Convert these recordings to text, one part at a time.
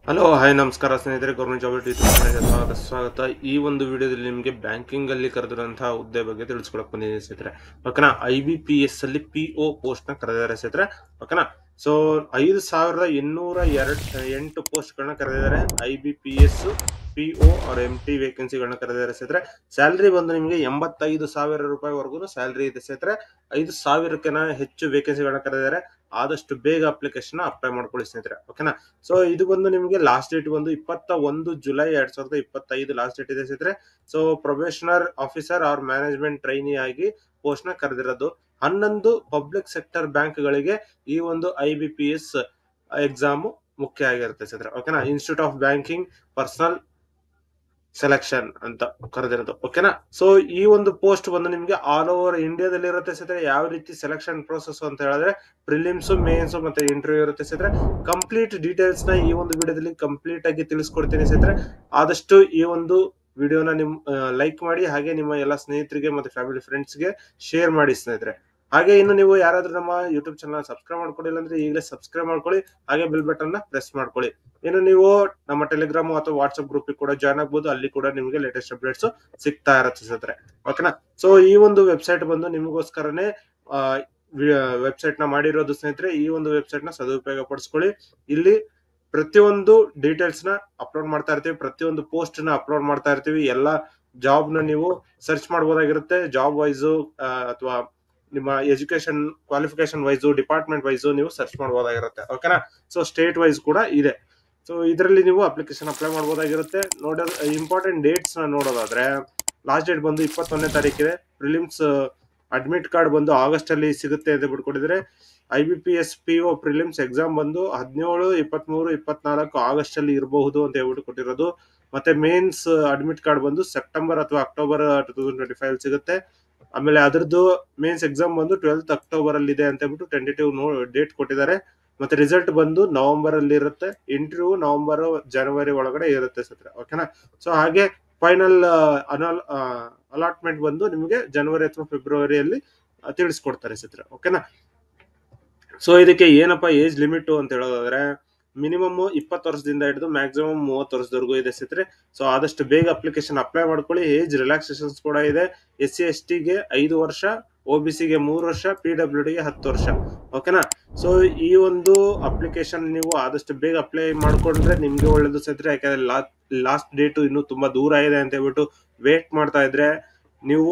Hello hi ನಮಸ್ಕಾರ ಸ್ನೇಹಿತರೆ, government job YouTube ಚಾನಲ್ಗೆ ಸ್ವಾಗತ. ಈ ಒಂದು ವಿಡಿಯೋದಲ್ಲಿ ನಿಮಗೆ ಬ್ಯಾಂಕಿಂಗ್ ಅಲ್ಲಿ ಕರೆದಿರುವಂತಹ ಹುದ್ದೆ ಬಗ್ಗೆ ತಿಳಿಸ್ಕೊಡಕ್ ಬಂದಿದ್ದೀನಿ ಸ್ನೇಹಿತರೆ. ಓಕೆನಾ. IBPS ಅಲ್ಲಿ PO ಪೋಸ್ಟ್ ನ ಕರೆದಿದ್ದಾರೆ ಸ್ನೇಹಿತರೆ. ಓಕೆನಾ. ಸೊ 5808 ಪೋಸ್ಟ್ ಗಳನ್ನ ಕರೆದಿದ್ದಾರೆ. IBPS PO ಆರ್ MT ವೇಕೆನ್ಸಿಗಳನ್ನ ಕರೆದಿದ್ದಾರೆ ಸ್ನೇಹಿತರೆ. ಸ್ಯಾಲರಿ ಬಂದು ನಿಮಗೆ 85,000 ರೂಪಾಯಿವರೆಗೂ ಸ್ಯಾಲರಿ ಇದೆ ಸ್ನೇಹಿತರೆ. 5,000ಕ್ಕಿಂತ ಹೆಚ್ಚು ವೇಕೆನ್ಸಿಗಳನ್ನ ಕರೆದಿದ್ದಾರೆ. ಆದಷ್ಟು ಬೇಗ ಅಪ್ಲಿಕೇಶನ್ ಅಪ್ಲೈ ಮಾಡ್ಕೊಳ್ಳಿ ಸ್ನೇಹಿತರೆ. ಓಕೆನಾ. ಸೊ ಇದು ಬಂದು ನಿಮಗೆ ಲಾಸ್ಟ್ ಡೇಟ್ ಬಂದು 21 ಜುಲೈ 2025 ಲಾಸ್ಟ್ ಡೇಟ್ ಇದೆ ಸ್ನೇಹಿತರೆ. So probationer officer or management trainee ಆಗಿ ಪೋಸ್ಟ್ ನ ಕರೆದಿರೋದು. 11 ಪಬ್ಲಿಕ್ ಸೆಕ್ಟರ್ ಬ್ಯಾಂಕ್ ಗಳಿಗೆ ಈ ಒಂದು IBPS ಎಕ್ಸಾಮ್ ಮುಖ್ಯ ಆಗಿರುತ್ತೆ ಸ್ನೇಹಿತರೆ. ಓಕೆನಾ. Institute of banking personal selection ಅಂತ ಕರೆದಿರೋದು. ಓಕೆನಾ. ಸೊ ಈ ಒಂದು ಪೋಸ್ಟ್ ಬಂದು ನಿಮ್ಗೆ ಆಲ್ ಓವರ್ ಇಂಡಿಯಾದಲ್ಲಿ ಇರುತ್ತೆ ಸ್ನೇಹಿತರೆ. ಯಾವ ರೀತಿ ಸೆಲೆಕ್ಷನ್ ಪ್ರೋಸೆಸ್ ಅಂತ ಹೇಳಿದ್ರೆ ಪ್ರಿಲಿಮ್ಸ್, ಮೇನ್ಸ್ ಮತ್ತೆ ಇಂಟರ್ವ್ಯೂ ಇರುತ್ತೆ ಸ್ನೇಹಿತರೆ. ಕಂಪ್ಲೀಟ್ ಡೀಟೇಲ್ಸ್ ನ ಈ ಒಂದು ವಿಡಿಯೋದಲ್ಲಿ ಕಂಪ್ಲೀಟ್ ಆಗಿ ತಿಳಿಸ್ಕೊಡ್ತೀನಿ ಸ್ನೇಹಿತರೆ. ಆದಷ್ಟು ಈ ಒಂದು ವಿಡಿಯೋನ ನಿಮ್ ಲೈಕ್ ಮಾಡಿ, ಹಾಗೆ ನಿಮ್ಮ ಎಲ್ಲ ಸ್ನೇಹಿತರಿಗೆ ಮತ್ತೆ ಫ್ಯಾಮಿಲಿ ಫ್ರೆಂಡ್ಸ್ಗೆ ಶೇರ್ ಮಾಡಿ ಸ್ನೇಹಿತರೆ. ಹಾಗೆ ಇನ್ನು ನೀವು ಯಾರಾದ್ರೂ ನಮ್ಮ ಯೂಟ್ಯೂಬ್ ಚಾನಲ್ ಸಬ್ಸ್ಕ್ರೈಬ್ ಮಾಡ್ಕೊಂಡಿಲ್ಲ ಅಂದ್ರೆ ಈಗಲೇ ಸಬ್ಸ್ಕ್ರೈಬ್ ಮಾಡ್ಕೊಳ್ಳಿ, ಹಾಗೆ ಬೆಲ್ ಬಟನ್ ನ ಪ್ರೆಸ್ ಮಾಡ್ಕೊಳ್ಳಿ. ಇನ್ನು ನೀವು ನಮ್ಮ ಟೆಲಿಗ್ರಾಮ್ ಅಥವಾ ವಾಟ್ಸ್ಆಪ್ ಗ್ರೂಪ್ ಕೂಡ ಜಾಯ್ನ್ ಆಗ್ಬೋದು. ಅಲ್ಲಿ ಕೂಡ ನಿಮಗೆ ಲೇಟೆಸ್ಟ್ ಅಪ್ಡೇಟ್ಸ್ ಸಿಗ್ತಾ ಇರುತ್ತೆ ಸ್ನೇಹಿತರೆ. ಓಕೆನಾ. ಸೊ ಈ ಒಂದು ವೆಬ್ಸೈಟ್ ಬಂದು ನಿಮಗೋಸ್ಕರನೇ ವೆಬ್ಸೈಟ್ ನ ಮಾಡಿರೋದು ಸ್ನೇಹಿತರೆ. ಈ ಒಂದು ವೆಬ್ಸೈಟ್ ನ ಸದುಪಯೋಗ ಪಡಿಸ್ಕೊಳ್ಳಿ. ಇಲ್ಲಿ ಪ್ರತಿಯೊಂದು ಡೀಟೇಲ್ಸ್ ನ ಅಪ್ಲೋಡ್ ಮಾಡ್ತಾ ಇರ್ತೀವಿ, ಪ್ರತಿಯೊಂದು ಪೋಸ್ಟ್ ನ ಅಪ್ಲೋಡ್ ಮಾಡ್ತಾ ಇರ್ತೀವಿ. ಎಲ್ಲ ಜಾಬ್ ನ ನೀವು ಸರ್ಚ್ ಮಾಡಬಹುದಾಗಿರುತ್ತೆ. ಜಾಬ್ ವೈಸ್ ಅಥವಾ ನಿಮ್ಮ education qualification wise, department wise ನೀವು ಸರ್ಚ್ ಮಾಡಬಹುದಾಗಿರುತ್ತೆ. ಓಕೆನಾ. ಸೊ ಸ್ಟೇಟ್ ವೈಸ್ ಕೂಡ ಇದೆ. ಸೊ ಇದರಲ್ಲಿ ನೀವು ಅಪ್ಲಿಕೇಶನ್ ಅಪ್ಲೈ ಮಾಡಬಹುದಾಗಿರುತ್ತೆ. ಇಂಪಾರ್ಟೆಂಟ್ ಡೇಟ್ಸ್ ನ ನೋಡೋದಾದ್ರೆ ಲಾಸ್ಟ್ ಡೇಟ್ ಬಂದು 21ನೇ ತಾರೀಕಿದೆ. ಪ್ರಿಲಿಮ್ಸ್ ಅಡ್ಮಿಟ್ ಕಾರ್ಡ್ ಬಂದು ಆಗಸ್ಟ್ ಅಲ್ಲಿ ಸಿಗುತ್ತೆ ಅಂತ ಬಿಟ್ಕೊಟ್ಟಿದ್ರೆ. IBPS PO ಪ್ರಿಲಿಮ್ಸ್ ಎಕ್ಸಾಮ್ ಬಂದು 17, 23, 24 ಆಗಸ್ಟ್ ಅಲ್ಲಿ ಇರಬಹುದು ಅಂತ ಹೇಳ್ಬಿಟ್ಟು ಕೊಟ್ಟಿರೋದು. ಮತ್ತೆ ಮೇನ್ಸ್ ಅಡ್ಮಿಟ್ ಕಾರ್ಡ್ ಬಂದು ಸೆಪ್ಟೆಂಬರ್ ಅಥವಾ ಅಕ್ಟೋಬರ್ 2025 ಸಿಗುತ್ತೆ. ಆಮೇಲೆ ಅದ್ರದ್ದು ಮೇನ್ಸ್ ಎಕ್ಸಾಮ್ ಬಂದು 12th ಅಕ್ಟೋಬರ್ ಅಲ್ಲಿ ಇದೆ ಅಂತ ಹೇಳ್ಬಿಟ್ಟು ಟೆಂಟೇಟಿವ್ ಡೇಟ್ ಕೊಟ್ಟಿದ್ದಾರೆ. ಮತ್ತೆ ರಿಸಲ್ಟ್ ಬಂದು ನವೆಂಬರ್ ಅಲ್ಲಿ ಇರುತ್ತೆ. ಇಂಟರ್ವ್ಯೂ ನವೆಂಬರ್ ಜನವರಿ ಒಳಗಡೆ ಇರುತ್ತೆ ಸ್ನೇಹಿತರೆ. ಓಕೆನಾ. ಸೊ ಹಾಗೆ ಫೈನಲ್ ಅಲಾಟ್ಮೆಂಟ್ ಬಂದು ನಿಮಗೆ ಜನವರಿ ಅಥವಾ ಫೆಬ್ರವರಿಯಲ್ಲಿ ತಿಳಿಸ್ಕೊಡ್ತಾರೆ ಸ್ನೇಹಿತರೆ. ಓಕೆನಾ. ಸೊ ಇದಕ್ಕೆ ಏನಪ್ಪಾ ಏಜ್ ಲಿಮಿಟ್ ಅಂತ ಹೇಳೋದಾದ್ರೆ ಮಿನಿಮಮ್ 20 ವರ್ಷದಿಂದ ಹಿಡಿದು ಮ್ಯಾಕ್ಸಿಮಮ್ 30 ವರ್ಷದವರೆಗೂ ಇದೆ ಸ್ನೇಹಿತರೆ. ಸೊ ಆದಷ್ಟು ಬೇಗ ಅಪ್ಲಿಕೇಶನ್ ಅಪ್ಲೈ ಮಾಡ್ಕೊಳ್ಳಿ. ಏಜ್ ರಿಲ್ಯಾಕ್ಸೇಷನ್ಸ್ ಕೂಡ ಇದೆ. SC/ST ಗೆ 5 ವರ್ಷ, OBC ಗೆ 3 ವರ್ಷ, PWD ಗೆ 10 ವರ್ಷ. ಓಕೆನಾ. ಸೊ ಈ ಒಂದು ಅಪ್ಲಿಕೇಶನ್ ನೀವು ಆದಷ್ಟು ಬೇಗ ಅಪ್ಲೈ ಮಾಡ್ಕೊಂಡ್ರೆ ನಿಮ್ಗೆ ಒಳ್ಳೇದು ಸ್ನೇಹಿತರೆ. ಯಾಕಂದ್ರೆ ಲಾಸ್ಟ್ ಡೇಟ್ ಇನ್ನು ತುಂಬಾ ದೂರ ಇದೆ ಅಂತ ಹೇಳ್ಬಿಟ್ಟು ವೇಟ್ ಮಾಡ್ತಾ ಇದ್ರೆ ನೀವು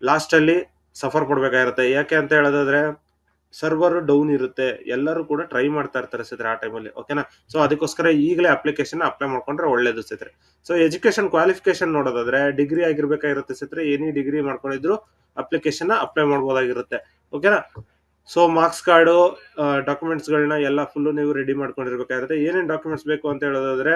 ಲಾಸ್ಟ್ ಅಲ್ಲಿ ಸಫರ್ ಪಡ್ಬೇಕಾಗಿರುತ್ತೆ. ಯಾಕೆ ಅಂತ ಹೇಳೋದಾದ್ರೆ ಸರ್ವರ್ ಡೌನ್ ಇರುತ್ತೆ, ಎಲ್ಲರೂ ಕೂಡ ಟ್ರೈ ಮಾಡ್ತಾ ಇರ್ತಾರೆ ಸ್ನೇಹಿತರೆ ಆ ಟೈಮಲ್ಲಿ. ಓಕೆನಾ. ಸೊ ಅದಕ್ಕೋಸ್ಕರ ಈಗಲೇ ಅಪ್ಲಿಕೇಶನ್ ಅಪ್ಲೈ ಮಾಡ್ಕೊಂಡ್ರೆ ಒಳ್ಳೇದು ಸ್ನೇಹಿತರೆ. ಸೊ ಎಜುಕೇಶನ್ ಕ್ವಾಲಿಫಿಕೇಶನ್ ನೋಡೋದಾದ್ರೆ ಡಿಗ್ರಿ ಆಗಿರ್ಬೇಕಾಗಿರುತ್ತೆ ಸ್ನೇಹಿತರೆ. ಎನಿ ಡಿಗ್ರಿ ಮಾಡ್ಕೊಂಡಿದ್ರು ಅಪ್ಲಿಕೇಶನ್ ಅಪ್ಲೈ ಮಾಡಬಹುದಾಗಿರುತ್ತೆ. ಓಕೆನಾ. ಸೊ ಮಾರ್ಕ್ಸ್ ಕಾರ್ಡು, ಡಾಕ್ಯುಮೆಂಟ್ಸ್ ಗಳನ್ನ ಎಲ್ಲ ಫುಲ್ ನೀವು ರೆಡಿ ಮಾಡ್ಕೊಂಡಿರ್ಬೇಕಾಗಿರುತ್ತೆ. ಏನೇನ್ ಡಾಕ್ಯುಮೆಂಟ್ಸ್ ಬೇಕು ಅಂತ ಹೇಳೋದಾದ್ರೆ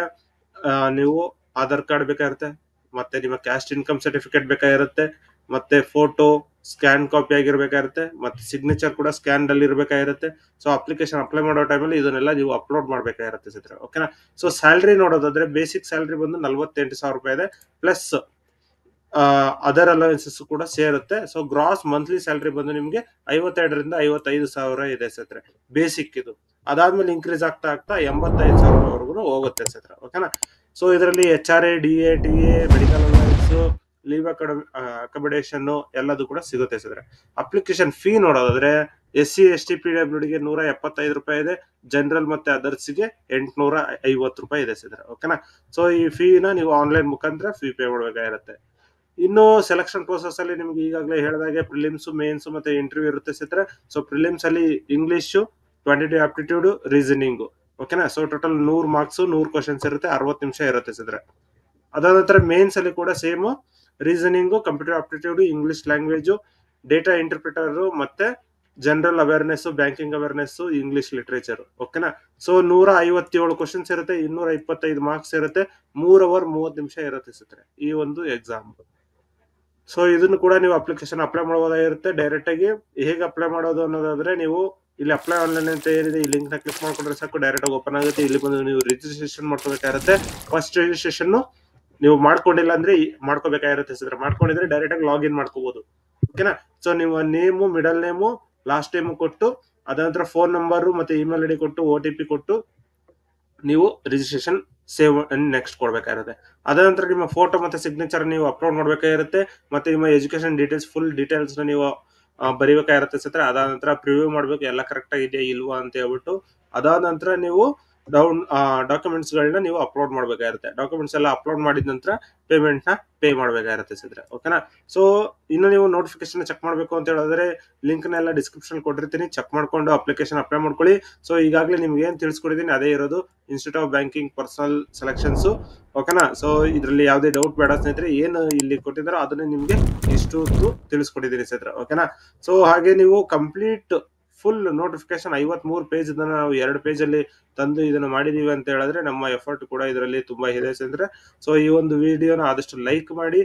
ನೀವು ಆಧಾರ್ ಕಾರ್ಡ್ ಬೇಕಾಗಿರುತ್ತೆ, ಮತ್ತೆ ನಿಮ್ಮ ಕ್ಯಾಸ್ಟ್ ಇನ್ಕಮ್ ಸರ್ಟಿಫಿಕೇಟ್ ಬೇಕಾಗಿರುತ್ತೆ, ಮತ್ತೆ ಫೋಟೋ ಸ್ಕ್ಯಾನ್ ಕಾಪಿ ಆಗಿರ್ಬೇಕಾಗಿರುತ್ತೆ, ಮತ್ತೆ ಸಿಗ್ನೇಚರ್ ಕೂಡ ಸ್ಕ್ಯಾನ್ ಅಲ್ಲಿ ಇರ್ಬೇಕಾಗಿರುತ್ತೆ. ಸೊ ಅಪ್ಲಿಕೇಶನ್ ಅಪ್ಲೈ ಮಾಡೋ ಟೈಮಲ್ಲಿ ಇದನ್ನೆಲ್ಲ ನೀವು ಅಪ್ಲೋಡ್ ಮಾಡ್ಬೇಕಾಗಿರುತ್ತೆ ಸ್ನೇಹಿತರೆ. ಓಕೆನಾ. ಸೊ ಸ್ಯಾಲರಿ ನೋಡೋದಾದ್ರೆ ಬೇಸಿಕ್ ಸ್ಯಾಲರಿ ಬಂದು 48,000 ರೂಪಾಯಿ ಇದೆ. ಪ್ಲಸ್ ಅದರ್ ಅಲವೆನ್ಸಸ್ ಕೂಡ ಸೇರುತ್ತೆ. ಸೊ ಗ್ರಾಸ್ ಮಂತ್ಲಿ ಸ್ಯಾಲರಿ ಬಂದು ನಿಮ್ಗೆ 52,000 ರಿಂದ 55,000 ಇದೆ ಸ್ನೇಹಿತರೆ. ಬೇಸಿಕ್ ಇದು. ಅದಾದ್ಮೇಲೆ ಇನ್ಕ್ರೀಸ್ ಆಗ್ತಾ ಆಗ್ತಾ 85,000 ರೂಪಾಯಿವರೆಗೂ ಹೋಗುತ್ತೆ ಸ್ನೇಹಿತರೆ. ಓಕೆನಾ. ಸೊ ಇದರಲ್ಲಿ HRA, DA, TA, medical allowance, leave accommodation ಎಲ್ಲದೂ ಕೂಡ ಸಿಗುತ್ತೆ ಸ್ನೇಹಿತರೆ. ಅಪ್ಲಿಕೇಶನ್ ಫೀ ನೋಡೋದಾದ್ರೆ SC/ST PWD ಗೆ 175 ರೂಪಾಯಿ ಇದೆ. ಜನರಲ್ ಮತ್ತೆ ಅದರ್ಸ್ ಗೆ 850 ರೂಪಾಯಿ ಇದೆ ಸ್ನೇಹಿತರೆ. ಓಕೆನಾ. ಸೊ ಈ ಫೀನ ನೀವು ಆನ್ಲೈನ್ ಮುಖಾಂತರ ಫೀ ಪೇ ಮಾಡಬೇಕಾಗಿರುತ್ತೆ. ಇನ್ನು ಸೆಲೆಕ್ಷನ್ ಪ್ರೋಸೆಸ್ ಅಲ್ಲಿ ನಿಮ್ಗೆ ಈಗಾಗಲೇ ಹೇಳಿದಾಗೆ ಪ್ರಿಲಿಮ್ಸ್, ಮೇನ್ಸ್ ಮತ್ತೆ ಇಂಟರ್ವ್ಯೂ ಇರುತ್ತೆ ಸ್ನೇಹಿತರೆ. ಸೊ ಪ್ರಿಲಿಮ್ಸ್ ಅಲ್ಲಿ ಇಂಗ್ಲಿಷ್, ಕ್ವಾಂಟಿಟಿ ಆಪ್ಟಿಟ್ಯೂಡ್, ರೀಸನಿಂಗ್. ಓಕೆನಾ. ಸೊ ಟೋಟಲ್ 100 ಮಾರ್ಕ್ಸ್, 100 ಕ್ವಶನ್ಸ್ ಇರುತ್ತೆ, 60 ನಿಮಿಷ ಇರುತ್ತೆ ಸ್ನೇಹಿತರೆ. ಅದಾದ ನಂತರ ಮೇನ್ಸ್ ಅಲ್ಲಿ ಕೂಡ same reasoning, computer aptitude, English language, data interpreter ಮತ್ತೆ general awareness, banking awareness, English literature. ಓಕೆನಾ. ಸೊ 157 ಕ್ವಶನ್ಸ್ ಇರುತ್ತೆ, 225 ಮಾರ್ಕ್ಸ್ ಇರುತ್ತೆ, 3 ಅವರ್ 30 ನಿಮಿಷ ಇರುತ್ತೆ ಸ್ನೇಹಿತರೆ ಈ ಒಂದು ಎಕ್ಸಾಮ್. ಸೊ ಇದನ್ನು ಕೂಡ ನೀವು ಅಪ್ಲಿಕೇಶನ್ ಅಪ್ಲೈ ಮಾಡಬಹುದಾಗಿರುತ್ತೆ. ಡೈರೆಕ್ಟ್ ಆಗಿ ಹೇಗೆ ಅಪ್ಲೈ ಮಾಡೋದು ಅನ್ನೋದಾದ್ರೆ ನೀವು ಇಲ್ಲಿ ಅಪ್ಲೈ ಆನ್ಲೈನ್ ಅಂತ ಏನಿದೆ ಈ ಲಿಂಕ್ ನ ಕ್ಲಿಕ್ ಮಾಡ್ಕೊಂಡ್ರೆ ಸಾಕು, ಡೈರೆಕ್ಟ್ ಆಗಿ ಓಪನ್ ಆಗುತ್ತೆ. ಇಲ್ಲಿ ಬಂದು ನೀವು ರಿಜಿಸ್ಟ್ರೇಷನ್ ಮಾಡ್ಕೋಬೇಕಾಗಿರುತ್ತೆ. ಫಸ್ಟ್ ರಿಜಿಸ್ಟ್ರೇಷನ್ ನೀವು ಮಾಡ್ಕೊಂಡಿಲ್ಲ ಅಂದ್ರೆ ಮಾಡ್ಕೋಬೇಕಾಗಿರುತ್ತೆ ಸ್ನೇಹಿತರೆ. ಮಾಡ್ಕೊಂಡಿದ್ರೆ ಡೈರೆಕ್ಟ್ ಆಗಿ ಲಾಗಿನ್ ಮಾಡ್ಕೋಬಹುದು. ಓಕೆನಾ. ಸೊ ನಿಮ್ಮ name, middle name, last name ಕೊಟ್ಟು, ಅದ ನಂತರ ಫೋನ್ ನಂಬರ್ ಮತ್ತೆ ಇಮೇಲ್ ID ಕೊಟ್ಟು OTP ಕೊಟ್ಟು ನೀವು ರಿಜಿಸ್ಟ್ರೇಷನ್ ಸೇವ್ ನೆಕ್ಸ್ಟ್ ಕೊಡ್ಬೇಕಾಗಿರುತ್ತೆ. ಅದ ನಂತರ ನಿಮ್ಮ ಫೋಟೋ ಮತ್ತೆ ಸಿಗ್ನೇಚರ್ ನೀವು ಅಪ್ಲೋಡ್ ಮಾಡ್ಬೇಕಾಗಿರುತ್ತೆ. ಮತ್ತೆ ನಿಮ್ಮ ಎಜುಕೇಶನ್ ಡೀಟೇಲ್ಸ್ ಫುಲ್ ಡೀಟೇಲ್ಸ್ ನೀವು ಬರಿಬೇಕಾಗಿರುತ್ತೆ ಸ್ನೇಹಿತರೆ. ಅದಾದ ನಂತರ ಪ್ರಿವ್ಯೂ ಮಾಡ್ಬೇಕು ಎಲ್ಲ ಕರೆಕ್ಟ್ ಆಗಿದೆಯಾ ಇಲ್ವಾ ಅಂತ ಹೇಳ್ಬಿಟ್ಟು. ಅದಾದ ನಂತರ ನೀವು ಡಾಕ್ಯುಮೆಂಟ್ಸ್ ಗಳನ್ನ ನೀವು ಅಪ್ಲೋಡ್ ಮಾಡ್ಬೇಕಾಗಿರುತ್ತೆ. ಡಾಕ್ಯುಮೆಂಟ್ಸ್ ಎಲ್ಲ ಅಪ್ಲೋಡ್ ಮಾಡಿದ ನಂತರ ಪೇಮೆಂಟ್ ನ ಪೇ ಮಾಡ್ಬೇಕಾಗಿರುತ್ತೆ ಸ್ನೇಹಿತರೆ. ಓಕೆನಾ. ಸೊ ಇನ್ನು ನೀವು ನೋಟಿಫಿಕೇಶನ್ ಚೆಕ್ ಮಾಡ್ಬೇಕು ಅಂತ ಹೇಳಿದ್ರೆ ಲಿಂಕ್ ನೆಲ್ಲ ಡಿಸ್ಕ್ರಿಪ್ಷನ್ ಕೊಟ್ಟಿರ್ತೀನಿ, ಚೆಕ್ ಮಾಡ್ಕೊಂಡು ಅಪ್ಲಿಕೇಶನ್ ಅಪ್ಲೈ ಮಾಡ್ಕೊಳ್ಳಿ. ಸೊ ಈಗಾಗಲೇ ನಿಮ್ಗೆ ಏನ್ ತಿಳಿಸ್ಕೊಡಿದೀನಿ ಅದೇ ಇರೋದು institute of banking personal selections. ಓಕೆನಾ. ಸೊ ಇದರಲ್ಲಿ ಯಾವುದೇ ಡೌಟ್ ಬೇಡ ಸ್ನೇಹಿತರೆ, ಏನು ಇಲ್ಲಿ ಕೊಟ್ಟಿದ್ದಾರೋ ಅದನ್ನೇ ನಿಮ್ಗೆ ಇಷ್ಟು ತಿಳಿಸ್ಕೊಟ್ಟಿದ್ದೀನಿ ಸ್ನೇಹಿತರೆ. ಓಕೆನಾ. ಸೊ ಹಾಗೆ ನೀವು ಕಂಪ್ಲೀಟ್ ಫುಲ್ ನೋಟಿಫಿಕೇಶನ್ 53 ಪೇಜ್ ನಾವು 2 ಪೇಜ್ ಅಲ್ಲಿ ತಂದು ಇದನ್ನ ಮಾಡಿದೀವಿ ಅಂತ ಹೇಳಿದ್ರೆ ನಮ್ಮ ಎಫರ್ಟ್ ಕೂಡ ಇದರಲ್ಲಿ ತುಂಬಾ ಇದೆ ಸ್ನೇಹಿತರೆ. ಸೊ ಈ ಒಂದು ವಿಡಿಯೋನ ಆದಷ್ಟು ಲೈಕ್ ಮಾಡಿ,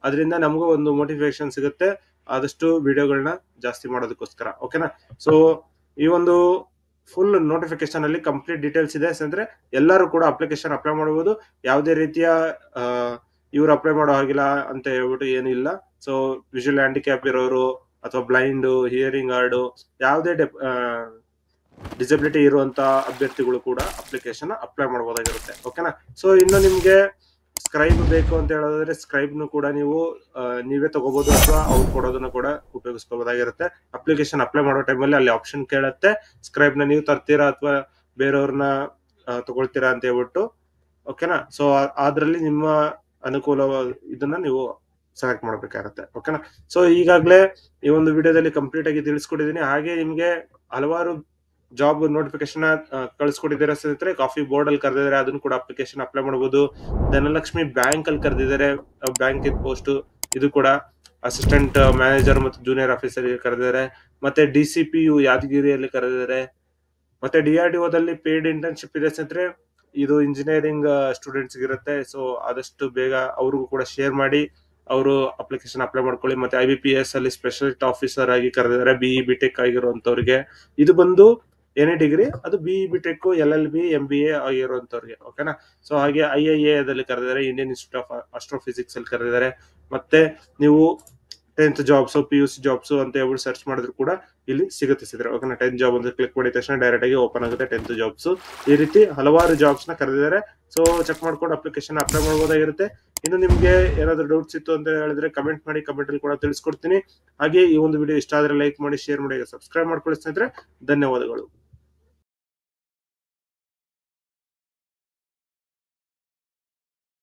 ಅದರಿಂದ ನಮಗೂ ಒಂದು ಮೋಟಿವೇಶನ್ ಸಿಗುತ್ತೆ ಆದಷ್ಟು ವಿಡಿಯೋಗಳನ್ನ ಜಾಸ್ತಿ ಮಾಡೋದಕ್ಕೋಸ್ಕರ. ಓಕೆನಾ. ಸೊ ಈ ಒಂದು ಫುಲ್ ನೋಟಿಫಿಕೇಶನ್ ಅಲ್ಲಿ ಕಂಪ್ಲೀಟ್ ಡೀಟೇಲ್ಸ್ ಇದೆ ಸ್ನೇಹಿತರೆ. ಎಲ್ಲರೂ ಕೂಡ ಅಪ್ಲಿಕೇಶನ್ ಅಪ್ಲೈ ಮಾಡಬಹುದು. ಯಾವುದೇ ರೀತಿಯ ಇವ್ರು ಅಪ್ಲೈ ಮಾಡೋ ಹಾಗಿಲ್ಲ ಅಂತ ಹೇಳ್ಬಿಟ್ಟು ಏನಿಲ್ಲ. ಸೊ ವಿಜುವಲ್ ಹ್ಯಾಂಡಿಕ್ಯಾಪ್ ಇರೋರು ಅಥವಾ ಬ್ಲೈಂಡ್, ಹಿಯರಿಂಗ್ ಹಾರ್ಡ್, ಯಾವುದೇ ಡಿಸಬಿಲಿಟಿ ಇರುವಂತ ಅಭ್ಯರ್ಥಿಗಳು ಕೂಡ ಅಪ್ಲಿಕೇಶನ್ ಅಪ್ಲೈ ಮಾಡಬಹುದಾಗಿರುತ್ತೆ. ಓಕೆನಾ. ಸೊ ಇನ್ನು ನಿಮ್ಗೆ ಸ್ಕ್ರೈಬ್ ಬೇಕು ಅಂತ ಹೇಳಿದ್ರೆ ಸ್ಕ್ರೈಬ್ ನು ಕೂಡ ನೀವು ನೀವೇ ತಗೋಬಹುದು ಅಥವಾ ಅವ್ರು ಕೊಡೋದನ್ನ ಕೂಡ ಉಪಯೋಗಿಸ್ಕೋಬಹುದಾಗಿರುತ್ತೆ. ಅಪ್ಲಿಕೇಶನ್ ಅಪ್ಲೈ ಮಾಡೋ ಟೈಮಲ್ಲಿ ಅಲ್ಲಿ ಆಪ್ಷನ್ ಕೇಳುತ್ತೆ, ಸ್ಕ್ರೈಬ್ ನ ನೀವು ತರ್ತೀರಾ ಅಥವಾ ಬೇರೆಯವ್ರನ್ನ ತಗೊಳ್ತೀರಾ ಅಂತ ಹೇಳ್ಬಿಟ್ಟು. ಓಕೆನಾ. ಸೊ ಅದ್ರಲ್ಲಿ ನಿಮ್ಮ ಅನುಕೂಲ ಇದನ್ನ ನೀವು ಸೆಲೆಕ್ಟ್ ಮಾಡಬೇಕಾಗತ್ತೆ. ಓಕೆನಾ. ಸೊ ಈಗಾಗಲೇ ಈ ಒಂದು ವಿಡಿಯೋದಲ್ಲಿ ಕಂಪ್ಲೀಟ್ ಆಗಿ ತಿಳಿಸ್ಕೊಟ್ಟಿದ್ದೀನಿ. ಹಾಗೆ ನಿಮ್ಗೆ ಹಲವಾರು ಜಾಬ್ ನೋಟಿಫಿಕೇಶನ್ ಕಳಿಸ್ಕೊಟ್ಟಿದ್ದಾರೆ ಸ್ನೇಹಿತರೆ. ಕಾಫಿ ಬೋರ್ಡ್ ಅಲ್ಲಿ ಕರೆದಿದ್ದಾರೆ, ಅದನ್ನು ಕೂಡ ಅಪ್ಲಿಕೇಶನ್ ಅಪ್ಲೈ ಮಾಡಬಹುದು. ಧನಲಕ್ಷ್ಮಿ ಬ್ಯಾಂಕ್ ಅಲ್ಲಿ ಕರೆದಿದ್ದಾರೆ, ಬ್ಯಾಂಕ್ ಪೋಸ್ಟ್, ಇದು ಕೂಡ ಅಸಿಸ್ಟೆಂಟ್ ಮ್ಯಾನೇಜರ್ ಮತ್ತು ಜೂನಿಯರ್ ಆಫೀಸರ್ ಕರೆದಿದ್ದಾರೆ. ಮತ್ತೆ DCPU ಯಾದಗಿರಿಯಲ್ಲಿ ಕರೆದಿದ್ದಾರೆ. ಮತ್ತೆ DRDO ದಲ್ಲಿ ಪೇಡ್ ಇಂಟರ್ನ್ಶಿಪ್ ಇದೆ ಸ್ನೇಹಿತರೆ. ಇದು ಇಂಜಿನಿಯರಿಂಗ್ ಸ್ಟೂಡೆಂಟ್ಸ್ ಇರುತ್ತೆ. ಸೊ ಆದಷ್ಟು ಬೇಗ ಅವ್ರಿಗೂ ಕೂಡ ಶೇರ್ ಮಾಡಿ ಅವರು ಅಪ್ಲಿಕೇಶನ್ ಅಪ್ಲೈ ಮಾಡ್ಕೊಳ್ಳಿ. ಮತ್ತೆ IBPS ಅಲ್ಲಿ ಸ್ಪೆಷಲಿಸ್ಟ್ ಆಫೀಸರ್ ಆಗಿ ಕರೆದಿದ್ದಾರೆ, BE BTech ಆಗಿರುವಂತವ್ರಿಗೆ. ಇದು ಬಂದು ಎನಿ ಡಿಗ್ರಿ, ಅದು BE BTech LLB MBA ಆಗಿರುವಂತವ್ರಿಗೆ. ಓಕೆನಾ. ಸೊ ಹಾಗೆ IIA ದಲ್ಲಿ ಕರೆದಿದ್ದಾರೆ, ಇಂಡಿಯನ್ ಇನ್ಸ್ಟಿಟ್ಯೂಟ್ ಆಫ್ ಆಸ್ಟ್ರೋಫಿಸಿಕ್ಸ್ ಅಲ್ಲಿ ಕರೆದಿದ್ದಾರೆ. ಮತ್ತೆ ನೀವು 10th ಜಾಬ್ಸ್, PUC ಜಾಬ್ಸ್ ಅಂತ ಹೇಳ್ಬಿಟ್ಟು ಸರ್ಚ್ ಮಾಡಿದ್ರು ಕೂಡ ಇಲ್ಲಿ ಸಿಗುತ್ತೆ ಸಿದ್ರೆ. ಓಕೆನಾ. 10th ಜಾಬ್ ಅಂತ ಕ್ಲಿಕ್ ಮಾಡಿದ ತಕ್ಷಣ ಡೈರೆಕ್ಟ್ ಆಗಿ ಓಪನ್ ಆಗುತ್ತೆ 10th ಜಾಬ್ಸ್. ಈ ರೀತಿ ಹಲವಾರು ಜಾಬ್ಸ್ ನ ಕರೆದಿದ್ದಾರೆ. ಸೊ ಚೆಕ್ ಮಾಡ್ಕೊಂಡು ಅಪ್ಲಿಕೇಶನ್ ಅಪ್ಲೈ ಮಾಡಬಹುದಾಗಿರುತ್ತೆ. ಇನ್ನು ನಿಮ್ಗೆ ಏನಾದ್ರು ಡೌಟ್ಸ್ ಇತ್ತು ಅಂತ ಹೇಳಿದ್ರೆ ಕಮೆಂಟ್ ಮಾಡಿ, ಕಮೆಂಟ್ ಅಲ್ಲಿ ಕೂಡ ತಿಳಿಸ್ಕೊಡ್ತೀನಿ. ಹಾಗೆ ಈ ಒಂದು ವಿಡಿಯೋ ಇಷ್ಟ ಆದ್ರೆ ಲೈಕ್ ಮಾಡಿ, ಶೇರ್ ಮಾಡಿ, ಸಬ್ಸ್ಕ್ರೈಬ್ ಮಾಡ್ಕೊಳ್ಳಿ ಸ್ನೇಹಿತರೆ. ಧನ್ಯವಾದಗಳು.